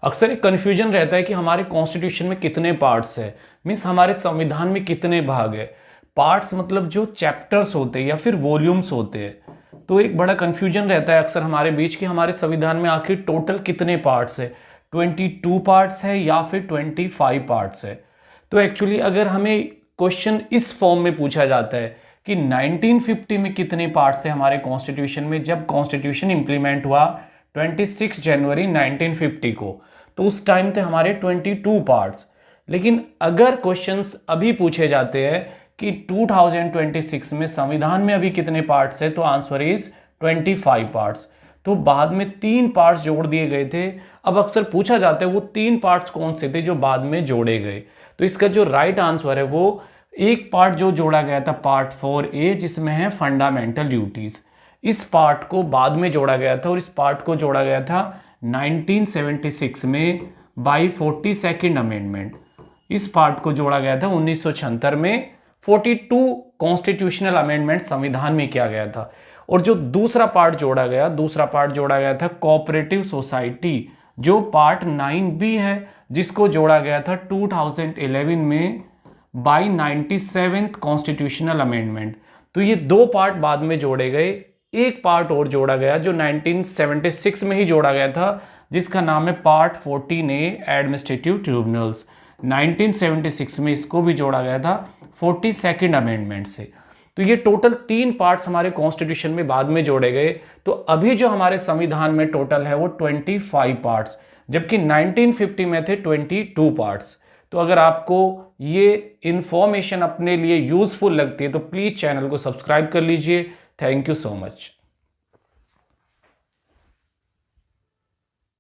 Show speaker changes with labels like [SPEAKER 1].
[SPEAKER 1] अक्सर एक कन्फ्यूजन रहता है कि हमारे कॉन्स्टिट्यूशन में कितने पार्ट्स है, मीन्स हमारे संविधान में कितने भाग है। पार्ट्स मतलब जो चैप्टर्स होते हैं या फिर वॉल्यूम्स होते हैं। तो एक बड़ा कन्फ्यूजन रहता है अक्सर हमारे बीच कि हमारे संविधान में आखिर टोटल कितने पार्ट्स है, 22 पार्ट्स है या फिर 25 पार्ट्स है। तो एक्चुअली अगर हमें क्वेश्चन इस फॉर्म में पूछा जाता है कि 1950 में कितने पार्ट्स थे हमारे कॉन्स्टिट्यूशन में, जब कॉन्स्टिट्यूशन इंप्लीमेंट हुआ 26 जनवरी 1950 को, तो उस टाइम थे हमारे 22 पार्ट्स। लेकिन अगर क्वेश्चंस अभी पूछे जाते हैं कि 2026 में संविधान में अभी कितने पार्ट्स है, तो आंसर इज 25 पार्ट्स। तो बाद में 3 पार्ट्स जोड़ दिए गए थे। अब अक्सर पूछा जाता है वो 3 पार्ट्स कौन से थे जो बाद में जोड़े गए। तो इसका जो राइट आंसर है वो एक पार्ट जो जोड़ा गया था पार्ट 4A, जिसमें है फंडामेंटल ड्यूटीज। इस पार्ट को बाद में जोड़ा गया था और इस पार्ट को जोड़ा गया था 1976 में बाय 42nd अमेंडमेंट। इस पार्ट को जोड़ा गया था 1976 में। 42 कॉन्स्टिट्यूशनल अमेंडमेंट संविधान में किया गया था। और जो दूसरा पार्ट जोड़ा गया था कोऑपरेटिव सोसाइटी, जो पार्ट 9B है, जिसको जोड़ा गया था 2011 में बाय 97th कॉन्स्टिट्यूशनल अमेंडमेंट। तो ये 2 पार्ट बाद में जोड़े गए। एक पार्ट और जोड़ा गया जो 1976 में ही जोड़ा गया था, जिसका नाम है पार्ट 14A एडमिनिस्ट्रेटिव ट्रिब्यूनल्स। 1976 में इसको भी जोड़ा गया था 42nd अमेंडमेंट से। तो ये टोटल 3 पार्ट्स हमारे कॉन्स्टिट्यूशन में बाद में जोड़े गए। तो अभी जो हमारे संविधान में टोटल है वो 25 पार्ट्स, जबकि 1950 में थे 22 पार्ट्स। तो अगर आपको ये इंफॉर्मेशन अपने लिए यूजफुल लगती है तो प्लीज चैनल को सब्सक्राइब कर लीजिए। Thank you so much.